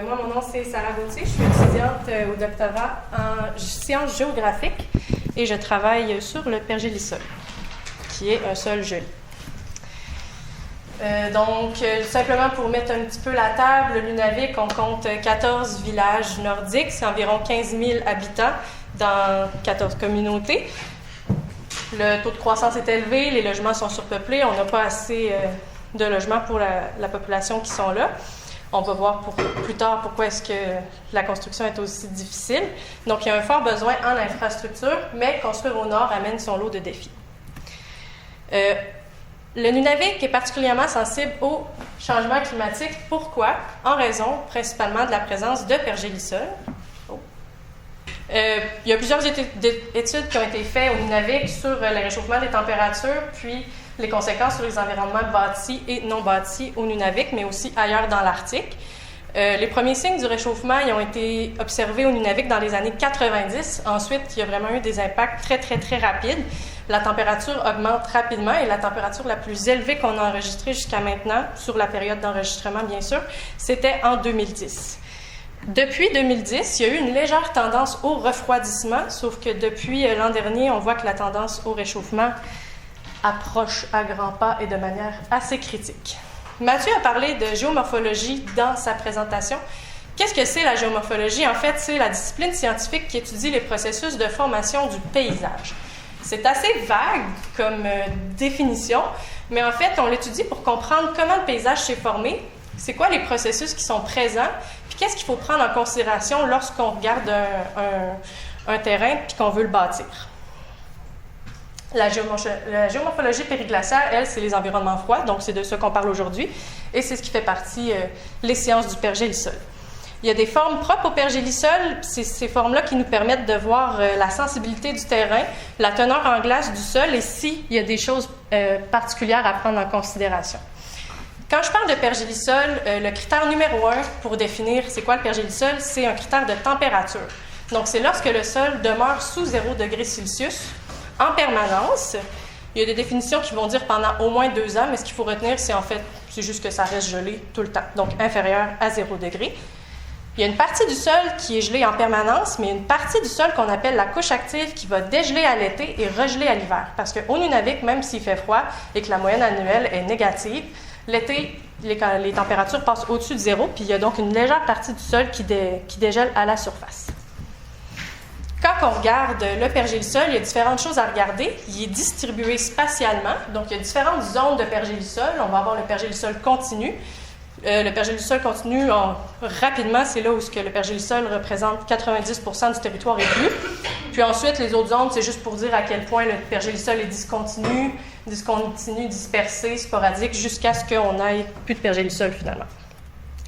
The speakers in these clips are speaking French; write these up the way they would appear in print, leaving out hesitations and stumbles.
Moi, mon nom, c'est Sarah Gauthier. Je suis étudiante au doctorat en sciences géographiques et je travaille sur le pergélisol, qui est un sol gelé. Simplement pour mettre un petit peu la table, Nunavik, on compte 14 villages nordiques, c'est environ 15 000 habitants dans 14 communautés. Le taux de croissance est élevé, les logements sont surpeuplés, on n'a pas assez de logements pour la population qui sont là. On va voir plus tard pourquoi est-ce que la construction est aussi difficile. Donc, il y a un fort besoin en infrastructure, mais construire au nord amène son lot de défis. Le Nunavik est particulièrement sensible au changement climatique. Pourquoi? En raison principalement de la présence de pergélisol. Il y a plusieurs études qui ont été faites au Nunavik sur le réchauffement des températures, puis les conséquences sur les environnements bâtis et non bâtis au Nunavik, mais aussi ailleurs dans l'Arctique. Les premiers signes du réchauffement ils ont été observés au Nunavik dans les années 90. Ensuite, il y a vraiment eu des impacts très, très, très rapides. La température augmente rapidement et la température la plus élevée qu'on a enregistrée jusqu'à maintenant, sur la période d'enregistrement bien sûr, c'était en 2010. Depuis 2010, il y a eu une légère tendance au refroidissement, sauf que depuis l'an dernier, on voit que la tendance au réchauffement approche à grands pas et de manière assez critique. Mathieu a parlé de géomorphologie dans sa présentation. Qu'est-ce que c'est la géomorphologie? En fait, c'est la discipline scientifique qui étudie les processus de formation du paysage. C'est assez vague comme définition, mais en fait, on l'étudie pour comprendre comment le paysage s'est formé, c'est quoi les processus qui sont présents, puis qu'est-ce qu'il faut prendre en considération lorsqu'on regarde un terrain puis qu'on veut le bâtir. La géomorphologie périglaciaire, elle, c'est les environnements froids, donc c'est de ça qu'on parle aujourd'hui, et c'est ce qui fait partie les sciences du pergélisol. Il y a des formes propres au pergélisol, c'est ces formes-là qui nous permettent de voir la sensibilité du terrain, la teneur en glace du sol, et s'il y a des choses particulières à prendre en considération. Quand je parle de pergélisol, le critère numéro 1 pour définir c'est quoi le pergélisol, c'est un critère de température. Donc, c'est lorsque le sol demeure sous 0 degré Celsius en permanence. Il y a des définitions qui vont dire pendant au moins 2 ans, mais ce qu'il faut retenir, c'est juste que ça reste gelé tout le temps, donc inférieur à 0 degré. Il y a une partie du sol qui est gelée en permanence, mais une partie du sol qu'on appelle la couche active qui va dégeler à l'été et regeler à l'hiver. Parce qu'au Nunavik, même s'il fait froid et que la moyenne annuelle est négative, l'été, les températures passent au-dessus de 0, puis il y a donc une légère partie du sol qui dégèle à la surface. Quand on regarde le pergélisol, il y a différentes choses à regarder. Il est distribué spatialement, donc il y a différentes zones de pergélisol. On va avoir le pergélisol continu. Le pergélisol continu, rapidement, c'est là où le pergélisol représente 90% du territoire éclu. Puis ensuite, les autres zones, c'est juste pour dire à quel point le pergélisol est discontinu, dispersé, sporadique, jusqu'à ce qu'on n'aille plus de pergélisol finalement.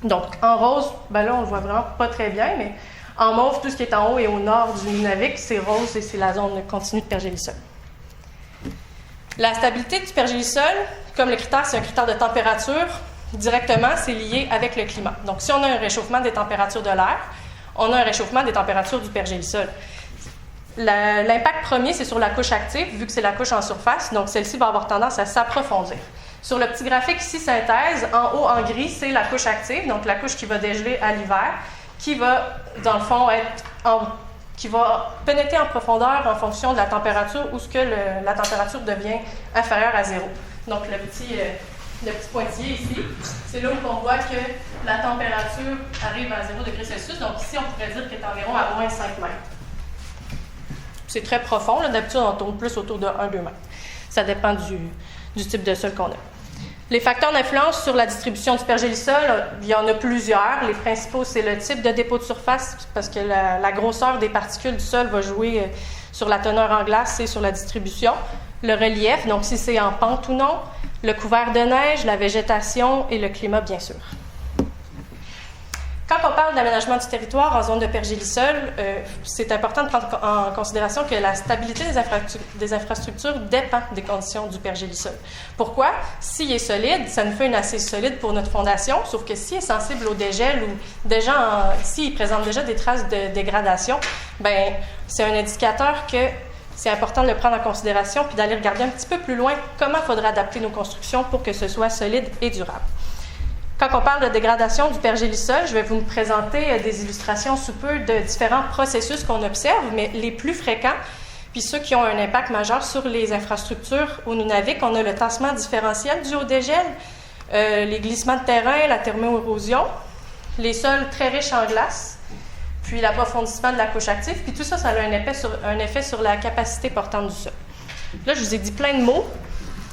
Donc, en rose, là, on le voit vraiment pas très bien, mais en mauve, tout ce qui est en haut et au nord du Nunavik, c'est rose et c'est la zone continue de pergélisol. La stabilité du pergélisol, comme le critère, c'est un critère de température. Directement, c'est lié avec le climat. Donc, si on a un réchauffement des températures de l'air, on a un réchauffement des températures du pergélisol. L'impact premier, c'est sur la couche active, vu que c'est la couche en surface, donc celle-ci va avoir tendance à s'approfondir. Sur le petit graphique ici, synthèse, en haut en gris, c'est la couche active, donc la couche qui va dégeler à l'hiver, qui va, dans le fond, qui va pénétrer en profondeur en fonction de la température où la température devient inférieure à 0. Donc, le petit pointillé ici, c'est là où on voit que la température arrive à 0 degré Celsius. Donc ici, on pourrait dire qu'elle est environ à moins 5 mètres. C'est très profond. Là. D'habitude, on tourne plus autour de 1-2 mètres. Ça dépend du type de sol qu'on a. Les facteurs d'influence sur la distribution du pergélisol, il y en a plusieurs. Les principaux, c'est le type de dépôt de surface, parce que la grosseur des particules du sol va jouer sur la teneur en glace et sur la distribution. Le relief, donc si c'est en pente ou non, le couvert de neige, la végétation et le climat, bien sûr. Quand on parle d'aménagement du territoire en zone de pergélisol, c'est important de prendre en considération que la stabilité des infrastructures dépend des conditions du pergélisol. Pourquoi? S'il est solide, ça nous fait une assise solide pour notre fondation, sauf que s'il est sensible au dégel ou s'il présente déjà des traces de dégradation, c'est un indicateur que c'est important de le prendre en considération puis d'aller regarder un petit peu plus loin comment il faudrait adapter nos constructions pour que ce soit solide et durable. Quand on parle de dégradation du pergélisol, je vais vous présenter des illustrations sous peu de différents processus qu'on observe, mais les plus fréquents, puis ceux qui ont un impact majeur sur les infrastructures au Nunavik, on a le tassement différentiel dû au dégel, les glissements de terrain, la thermo-érosion, les sols très riches en glace, puis l'approfondissement de la couche active, puis tout ça, ça a un effet sur la capacité portante du sol. Là, je vous ai dit plein de mots.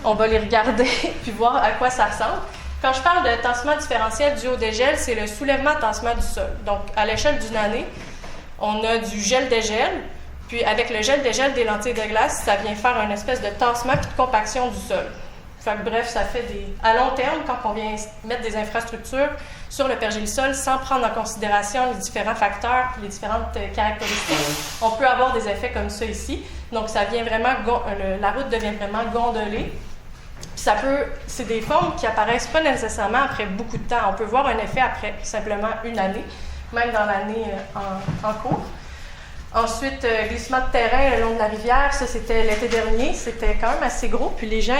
On va les regarder puis voir à quoi ça ressemble. Quand je parle de tassement différentiel dû au dégel, c'est le soulèvement-tassement du sol. Donc, à l'échelle d'une année, on a du gel-dégel, puis avec le gel-dégel des lentilles de glace, ça vient faire une espèce de tassement puis de compaction du sol. Fait que, bref, ça fait à long terme, quand on vient mettre des infrastructures sur le pergélisol sans prendre en considération les différents facteurs et les différentes caractéristiques, on peut avoir des effets comme ça ici. Donc, ça vient vraiment, la route devient vraiment gondolée. Puis c'est des formes qui apparaissent pas nécessairement après beaucoup de temps. On peut voir un effet après simplement une année, même dans l'année en cours. Ensuite, glissement de terrain le long de la rivière, ça c'était l'été dernier, c'était quand même assez gros. Puis les gens,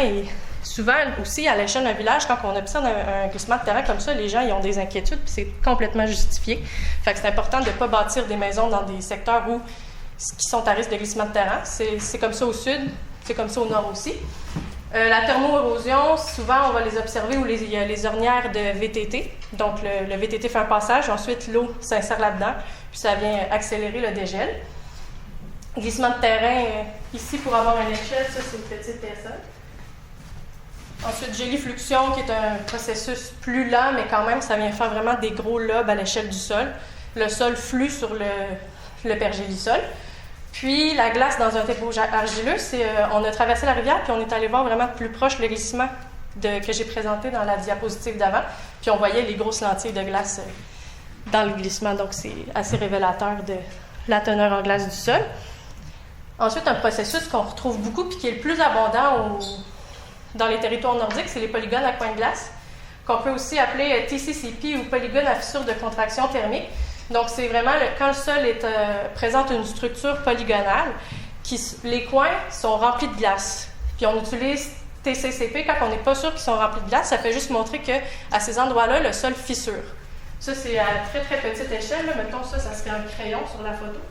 souvent aussi à l'échelle d'un village, quand on observe un glissement de terrain comme ça, les gens ils ont des inquiétudes, puis c'est complètement justifié. Fait que c'est important de ne pas bâtir des maisons dans des secteurs qui sont à risque de glissement de terrain. C'est comme ça au sud, c'est comme ça au nord aussi. La thermo-érosion, souvent on va les observer où il y a les ornières de VTT. Donc le VTT fait un passage, ensuite l'eau s'insère là-dedans, puis ça vient accélérer le dégel. Glissement de terrain, ici pour avoir une échelle, ça c'est une petite personne. Ensuite, gélifluxion, qui est un processus plus lent, mais quand même, ça vient faire vraiment des gros lobes à l'échelle du sol. Le sol flue sur le pergélisol. Puis, la glace dans un dépôt argileux, on a traversé la rivière, puis on est allé voir vraiment de plus proche le glissement que j'ai présenté dans la diapositive d'avant. Puis, on voyait les grosses lentilles de glace dans le glissement. Donc, c'est assez révélateur de la teneur en glace du sol. Ensuite, un processus qu'on retrouve beaucoup, puis qui est le plus abondant dans les territoires nordiques, c'est les polygones à coin de glace, qu'on peut aussi appeler TCCP ou polygone à fissure de contraction thermique. Donc, c'est vraiment quand le sol présente une structure polygonale, les coins sont remplis de glace. Puis on utilise TCCP quand on n'est pas sûr qu'ils sont remplis de glace. Ça fait juste montrer qu'à ces endroits-là, le sol fissure. Ça, c'est à très, très petite échelle. Là. Mettons ça serait un crayon sur la photo.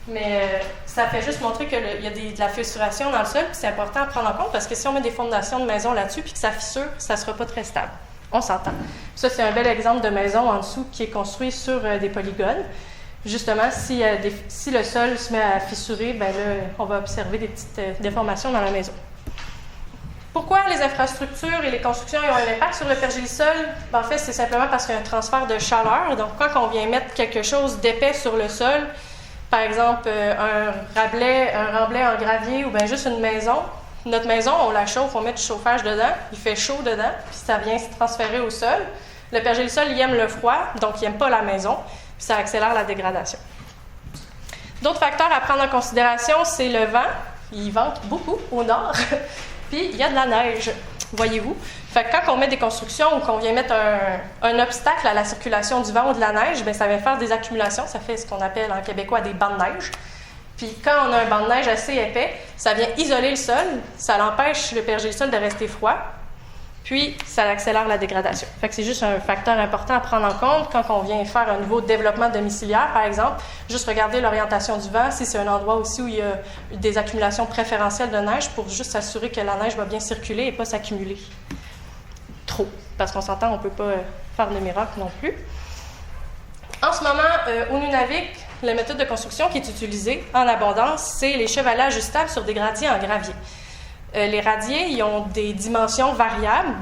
Mais ça fait juste montrer qu'il y a de la fissuration dans le sol, puis c'est important à prendre en compte parce que si on met des fondations de maison là-dessus puis que ça fissure, ça ne sera pas très stable. On s'entend. Ça, c'est un bel exemple de maison en dessous qui est construit sur des polygones. Justement, si le sol se met à fissurer, bien là, on va observer des petites déformations dans la maison. Pourquoi les infrastructures et les constructions ont un impact sur le pergélisol? Ben, en fait, c'est simplement parce qu'il y a un transfert de chaleur. Donc, quand on vient mettre quelque chose d'épais sur le sol, par exemple, un remblai en gravier ou bien juste une maison. Notre maison, on la chauffe, on met du chauffage dedans, il fait chaud dedans, puis ça vient se transférer au sol. Le pergélisol, il aime le froid, donc il n'aime pas la maison, puis ça accélère la dégradation. D'autres facteurs à prendre en considération, c'est le vent. Il vente beaucoup au nord, puis il y a de la neige, voyez-vous. Fait que quand on met des constructions ou qu'on vient mettre un obstacle à la circulation du vent ou de la neige, bien, ça vient faire des accumulations. Ça fait ce qu'on appelle en québécois des bancs de neige. Puis quand on a un banc de neige assez épais, ça vient isoler le sol, ça l'empêche le pergélisol de rester froid, puis ça accélère la dégradation. Fait que c'est juste un facteur important à prendre en compte quand on vient faire un nouveau développement domiciliaire, par exemple. Juste regarder l'orientation du vent, si c'est un endroit aussi où il y a des accumulations préférentielles de neige pour juste s'assurer que la neige va bien circuler et pas s'accumuler trop, parce qu'on s'entend, on ne peut pas faire de miracle non plus. En ce moment, au Nunavik, la méthode de construction qui est utilisée en abondance, c'est les chevalets ajustables sur des gradiers en gravier. Les radiers, ils ont des dimensions variables,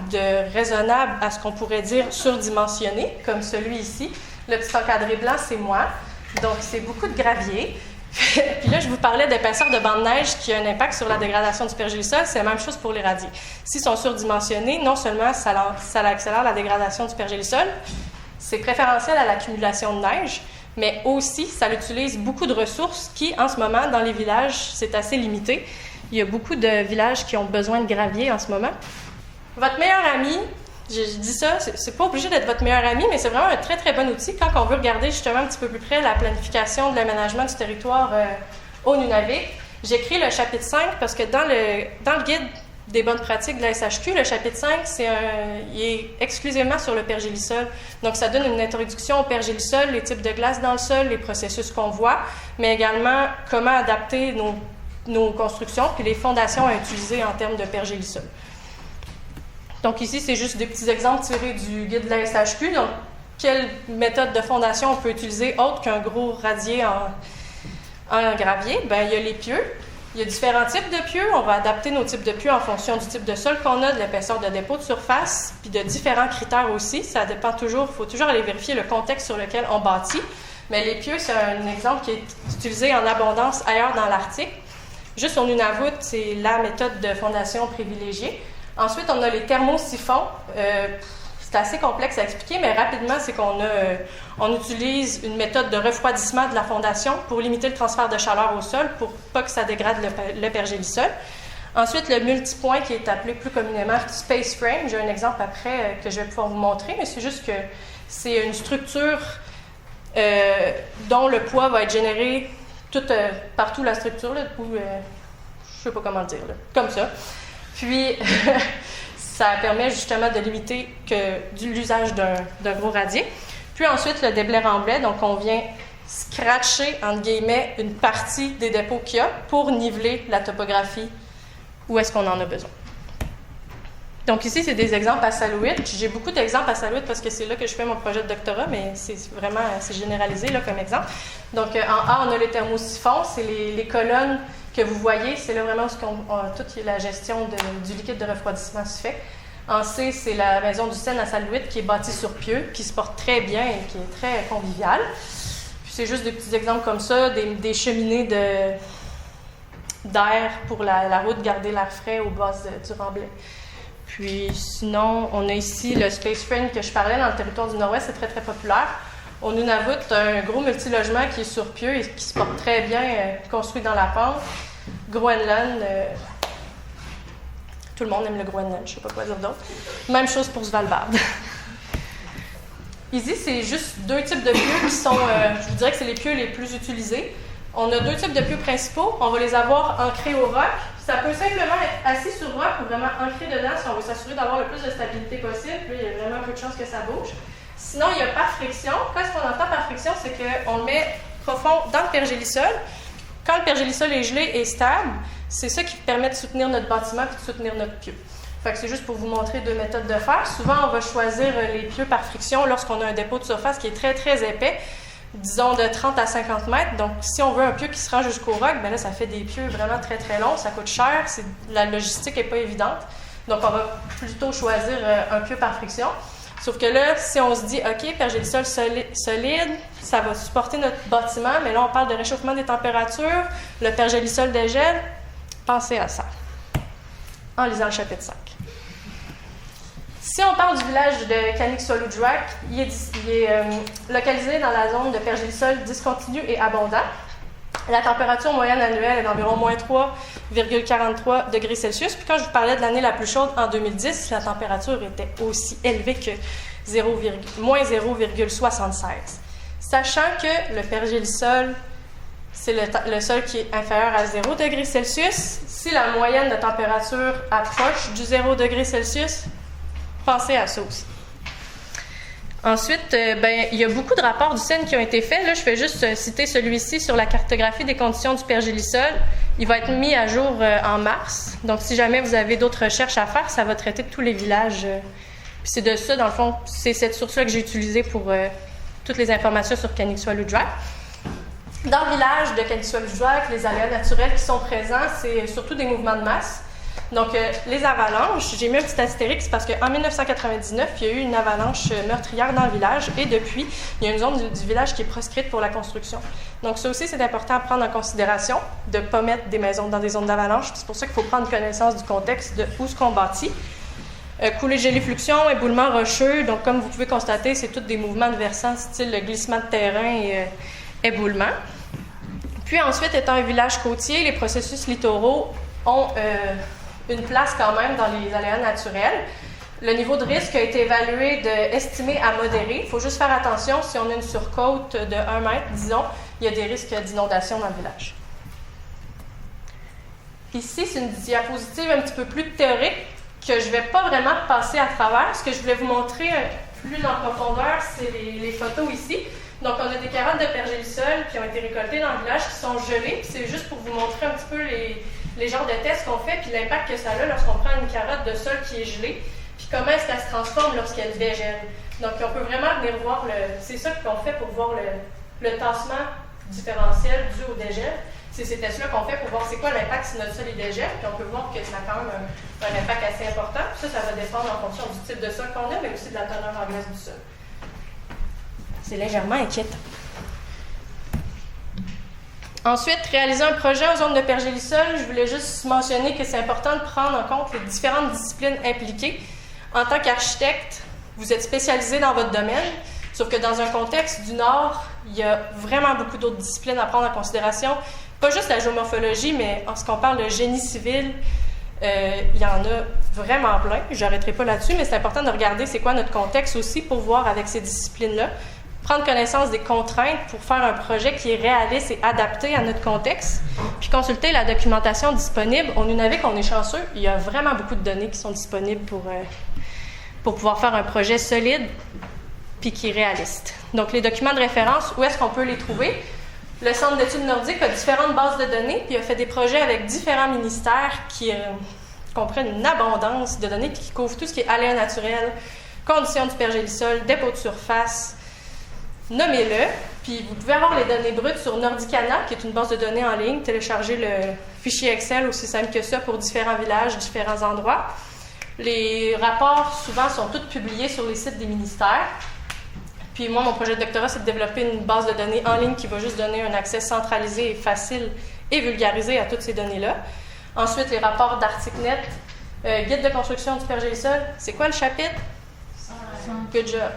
raisonnables à ce qu'on pourrait dire surdimensionnées, comme celui ici. Le petit encadré blanc, c'est moi. Donc, c'est beaucoup de gravier. Puis là, je vous parlais d'épaisseur de banc de neige qui a un impact sur la dégradation du pergélisol. C'est la même chose pour les radiers. S'ils sont surdimensionnés, non seulement ça accélère la dégradation du pergélisol, c'est préférentiel à l'accumulation de neige, mais aussi, ça utilise beaucoup de ressources qui, en ce moment, dans les villages, c'est assez limité. Il y a beaucoup de villages qui ont besoin de gravier en ce moment. Votre meilleur ami, je dis ça, c'est pas obligé d'être votre meilleur ami, mais c'est vraiment un très, très bon outil quand on veut regarder justement un petit peu plus près la planification de l'aménagement du territoire au Nunavik. J'ai écrit le chapitre 5 parce que dans le guide des bonnes pratiques de la SHQ. Le chapitre 5, il est exclusivement sur le pergélisol. Donc, ça donne une introduction au pergélisol, les types de glace dans le sol, les processus qu'on voit, mais également comment adapter nos constructions puis les fondations à utiliser en termes de pergélisol. Donc, ici, c'est juste des petits exemples tirés du guide de la SHQ. Donc, quelle méthode de fondation on peut utiliser autre qu'un gros radier en gravier? Bien, il y a les pieux. Il y a différents types de pieux. On va adapter nos types de pieux en fonction du type de sol qu'on a, de l'épaisseur de dépôt de surface, puis de différents critères aussi. Ça dépend toujours, il faut toujours aller vérifier le contexte sur lequel on bâtit. Mais les pieux, c'est un exemple qui est utilisé en abondance ailleurs dans l'Arctique. Juste au Nunavut, c'est la méthode de fondation privilégiée. Ensuite, on a les thermosiphons. C'est assez complexe à expliquer, mais rapidement, c'est on utilise une méthode de refroidissement de la fondation pour limiter le transfert de chaleur au sol pour pas que ça dégrade le pergélisol. Ensuite, le multipoint qui est appelé plus communément space frame. J'ai un exemple après que je vais pouvoir vous montrer, mais c'est juste que c'est une structure dont le poids va être généré partout la structure, là, je sais pas comment le dire, là, comme ça. Puis, ça permet justement de limiter l'usage d'un gros radier. Puis ensuite, le déblai remblai, donc on vient scratcher, entre guillemets, une partie des dépôts qu'il y a pour niveler la topographie où est-ce qu'on en a besoin. Donc ici, c'est des exemples à Salouit. J'ai beaucoup d'exemples à Salouit parce que c'est là que je fais mon projet de doctorat, mais c'est généralisé là, comme exemple. Donc en A, on a les thermosiphons, c'est les colonnes que vous voyez, c'est là vraiment où toute la gestion du liquide de refroidissement se fait. En C, c'est la maison du Seine à Salouit qui est bâtie sur pieux, qui se porte très bien et qui est très conviviale. Puis c'est juste des petits exemples comme ça, des cheminées d'air pour la route, garder l'air frais aux bases du remblai. Puis sinon, on a ici le Space Frame que je parlais dans le territoire du Nord-Ouest, c'est très très populaire. Au Nunavut, un gros multilogement qui est sur pieux et qui se porte très bien, construit dans la pente. Groenland, tout le monde aime le Groenland, je ne sais pas quoi dire d'autre. Même chose pour Svalbard. Ici, c'est juste deux types de pieux qui sont, je vous dirais que c'est les pieux les plus utilisés. On a deux types de pieux principaux. On va les avoir ancrés au roc. Ça peut simplement être assis sur roc ou vraiment ancré dedans si on veut s'assurer d'avoir le plus de stabilité possible. Puis il y a vraiment peu de chances que ça bouge. Sinon, il y a par friction. Qu'est-ce qu'on entend par friction? C'est qu'on le met profond dans le pergélisol. Quand le pergélisol est gelé et stable, c'est ça qui permet de soutenir notre bâtiment et de soutenir notre pieu. Fait que c'est juste pour vous montrer deux méthodes de faire. Souvent, on va choisir les pieux par friction lorsqu'on a un dépôt de surface qui est très, très épais, disons de 30 à 50 mètres. Donc, si on veut un pieu qui se rend jusqu'au roc, bien là, ça fait des pieux vraiment très, très longs. Ça coûte cher. La logistique n'est pas évidente. Donc, on va plutôt choisir un pieu par friction. Sauf que là, si on se dit, OK, pergélisol solide, ça va supporter notre bâtiment, mais là, on parle de réchauffement des températures, le pergélisol dégèle, pensez à ça en lisant le chapitre 5. Si on parle du village de Kaniksoalujjuaq, il est localisé dans la zone de pergélisol discontinu et abondant. La température moyenne annuelle est d'environ moins 3,43 degrés Celsius. Puis quand je vous parlais de l'année la plus chaude, en 2010, la température était aussi élevée que moins 0,76. Sachant que le pergélisol, c'est le sol qui est inférieur à 0 degrés Celsius. Si la moyenne de température approche du 0 degré Celsius, pensez à ça aussi. Ensuite, il y a beaucoup de rapports du CIN qui ont été faits. Là, je fais juste citer celui-ci sur la cartographie des conditions du pergélisol. Il va être mis à jour en mars. Donc, si jamais vous avez d'autres recherches à faire, ça va traiter de tous les villages. Puis c'est de ça, dans le fond, c'est cette source-là que j'ai utilisée pour toutes les informations sur Kaniksoalujjuaq. Dans le village de Kaniksoalujjuaq, les aléas naturels qui sont présents, c'est surtout des mouvements de masse. Donc, les avalanches, j'ai mis un petit astérix parce qu'en 1999, il y a eu une avalanche meurtrière dans le village et depuis, il y a une zone du village qui est proscrite pour la construction. Donc, ça aussi, c'est important à prendre en considération, de ne pas mettre des maisons dans des zones d'avalanche. C'est pour ça qu'il faut prendre connaissance du contexte de où ce qu'on bâtit. Coulée de gelée-fluxion, éboulement rocheux. Donc, comme vous pouvez constater, c'est tous des mouvements de versants, style le glissement de terrain et éboulement. Puis ensuite, étant un village côtier, les processus littoraux ont une place quand même dans les aléas naturels. Le niveau de risque a été évalué estimé à modéré. Il faut juste faire attention, si on a une surcôte de 1 mètre, disons, il y a des risques d'inondation dans le village. Ici, c'est une diapositive un petit peu plus théorique que je ne vais pas vraiment passer à travers. Ce que je voulais vous montrer plus en profondeur, c'est les photos ici. Donc, on a des carottes de pergélisol qui ont été récoltées dans le village, qui sont gelées. C'est juste pour vous montrer un petit peu les genres de tests qu'on fait, puis l'impact que ça a lorsqu'on prend une carotte de sol qui est gelée, puis comment est-ce qu'elle se transforme lorsqu'elle dégèle. Donc, on peut vraiment venir voir c'est ça qu'on fait pour voir le tassement différentiel dû au dégel. C'est ces tests-là qu'on fait pour voir c'est quoi l'impact si notre sol est dégel, puis on peut voir que ça a quand même un impact assez important. Puis ça va dépendre en fonction du type de sol qu'on a, mais aussi de la teneur en glace du sol. C'est légèrement inquiétant. Ensuite, réaliser un projet aux zones de pergélisol, je voulais juste mentionner que c'est important de prendre en compte les différentes disciplines impliquées. En tant qu'architecte, vous êtes spécialisé dans votre domaine, sauf que dans un contexte du Nord, il y a vraiment beaucoup d'autres disciplines à prendre en considération. Pas juste la géomorphologie, mais en ce qu'on parle de génie civil, il y en a vraiment plein. Je n'arrêterai pas là-dessus, mais c'est important de regarder c'est quoi notre contexte aussi pour voir avec ces disciplines-là. Prendre connaissance des contraintes pour faire un projet qui est réaliste et adapté à notre contexte, puis consulter la documentation disponible. Au Nunavik, on est chanceux, il y a vraiment beaucoup de données qui sont disponibles pour pouvoir faire un projet solide puis qui est réaliste. Donc, les documents de référence, où est-ce qu'on peut les trouver? Le Centre d'études nordiques a différentes bases de données, puis il a fait des projets avec différents ministères qui comprennent une abondance de données puis qui couvrent tout ce qui est aléas naturels, conditions du pergélisol, dépôt de surface, nommez-le. Puis vous pouvez avoir les données brutes sur Nordicana, qui est une base de données en ligne. Téléchargez le fichier Excel, aussi simple que ça, pour différents villages, différents endroits. Les rapports, souvent, sont tous publiés sur les sites des ministères. Puis moi, mon projet de doctorat, c'est de développer une base de données en ligne qui va juste donner un accès centralisé et facile et vulgarisé à toutes ces données-là. Ensuite, les rapports d'ArcticNet, guide de construction du pergélisol. C'est quoi le chapitre? Good job.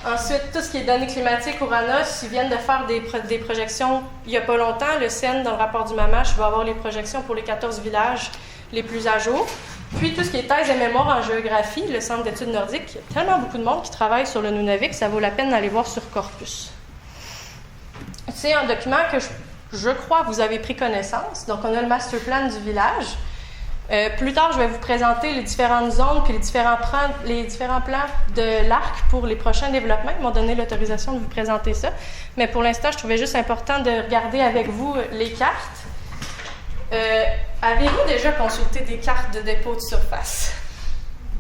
Ensuite, tout ce qui est données climatiques, Ouranos, ils viennent de faire des projections il n'y a pas longtemps. Le CN, dans le rapport du MAMACH, va avoir les projections pour les 14 villages les plus à jour. Puis, tout ce qui est thèse et mémoire en géographie, le Centre d'études nordiques, il y a tellement beaucoup de monde qui travaille sur le Nunavik, ça vaut la peine d'aller voir sur Corpus. C'est un document que je crois vous avez pris connaissance. Donc, on a le master plan du village. Plus tard, je vais vous présenter les différentes zones puis les différents plans de l'ARC pour les prochains développements. Ils m'ont donné l'autorisation de vous présenter ça. Mais pour l'instant, je trouvais juste important de regarder avec vous les cartes. Avez-vous déjà consulté des cartes de dépôt de surface?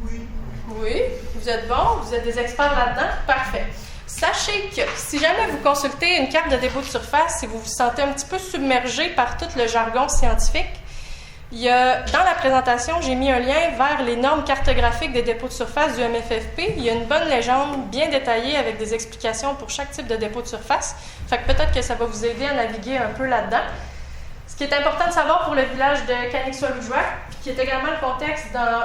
Oui. Oui? Vous êtes bon? Vous êtes des experts là-dedans? Parfait. Sachez que si jamais vous consultez une carte de dépôt de surface et vous vous sentez un petit peu submergé par tout le jargon scientifique, dans la présentation, j'ai mis un lien vers les normes cartographiques des dépôts de surface du MFFP. Il y a une bonne légende bien détaillée avec des explications pour chaque type de dépôt de surface. Fait que peut-être que ça va vous aider à naviguer un peu là-dedans. Ce qui est important de savoir pour le village de Kaniksoalujjuaq, qui est également le contexte dans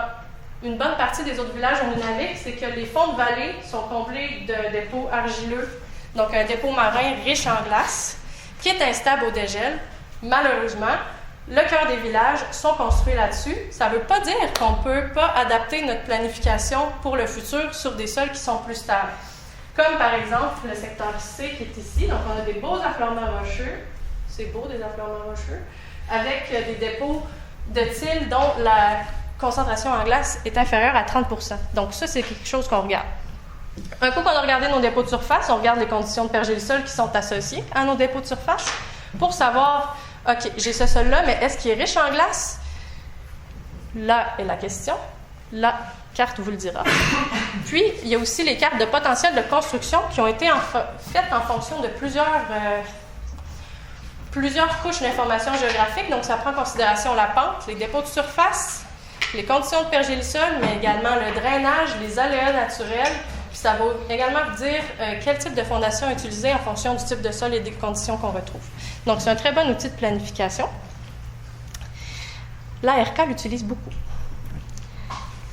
une bonne partie des autres villages au Nunavik, c'est que les fonds de vallée sont comblés de dépôts argileux, donc un dépôt marin riche en glace, qui est instable au dégel. Malheureusement, le cœur des villages sont construits là-dessus. Ça ne veut pas dire qu'on ne peut pas adapter notre planification pour le futur sur des sols qui sont plus stables. Comme par exemple le secteur C qui est ici. Donc on a des beaux affleurements rocheux. C'est beau, des affleurements rocheux. Avec des dépôts de till dont la concentration en glace est inférieure à 30%. Donc ça, c'est quelque chose qu'on regarde. Un coup qu'on a regardé nos dépôts de surface, on regarde les conditions de pergélisol qui sont associées à nos dépôts de surface pour savoir, OK, j'ai ce sol-là, mais est-ce qu'il est riche en glace? Là est la question. La carte vous le dira. Puis, il y a aussi les cartes de potentiel de construction qui ont été faites en fonction de plusieurs couches d'informations géographiques. Donc, ça prend en considération la pente, les dépôts de surface, les conditions de pergélisol, mais également le drainage, les aléas naturels. Puis, ça va également vous dire quel type de fondation utiliser en fonction du type de sol et des conditions qu'on retrouve. Donc, c'est un très bon outil de planification. L'ARK l'utilise beaucoup.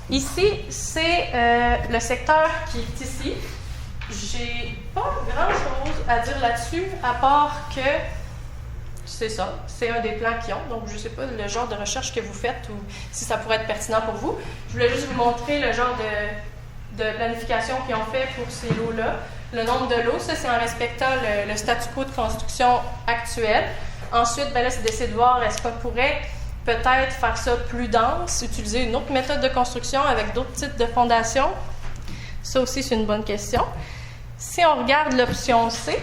Ici, c'est le secteur qui est ici. J'ai pas grand-chose à dire là-dessus, à part que c'est ça, c'est un des plans qu'ils ont. Donc, je ne sais pas le genre de recherche que vous faites ou si ça pourrait être pertinent pour vous. Je voulais juste vous montrer le genre de planification qu'ils ont fait pour ces lots-là. Le nombre de lots, ça, c'est en respectant le statu quo de construction actuel. Ensuite, ben là, c'est d'essayer de voir est-ce qu'on pourrait peut-être faire ça plus dense, utiliser une autre méthode de construction avec d'autres types de fondations? Ça aussi, c'est une bonne question. Si on regarde l'option C,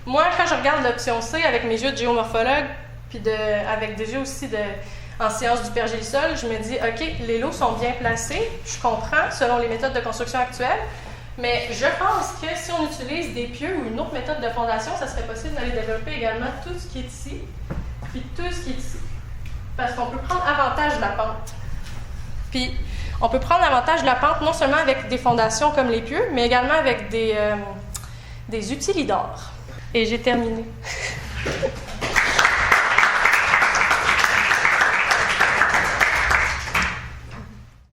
moi, quand je regarde l'option C avec mes yeux de géomorphologue, puis avec des yeux aussi en sciences du pergélisol, je me dis, OK, les lots sont bien placés, je comprends, selon les méthodes de construction actuelles, mais je pense que si on utilise des pieux ou une autre méthode de fondation, ça serait possible d'aller développer également tout ce qui est ici, puis tout ce qui est ici. Parce qu'on peut prendre avantage de la pente. Puis, on peut prendre avantage de la pente non seulement avec des fondations comme les pieux, mais également avec des utilidors. Et j'ai terminé.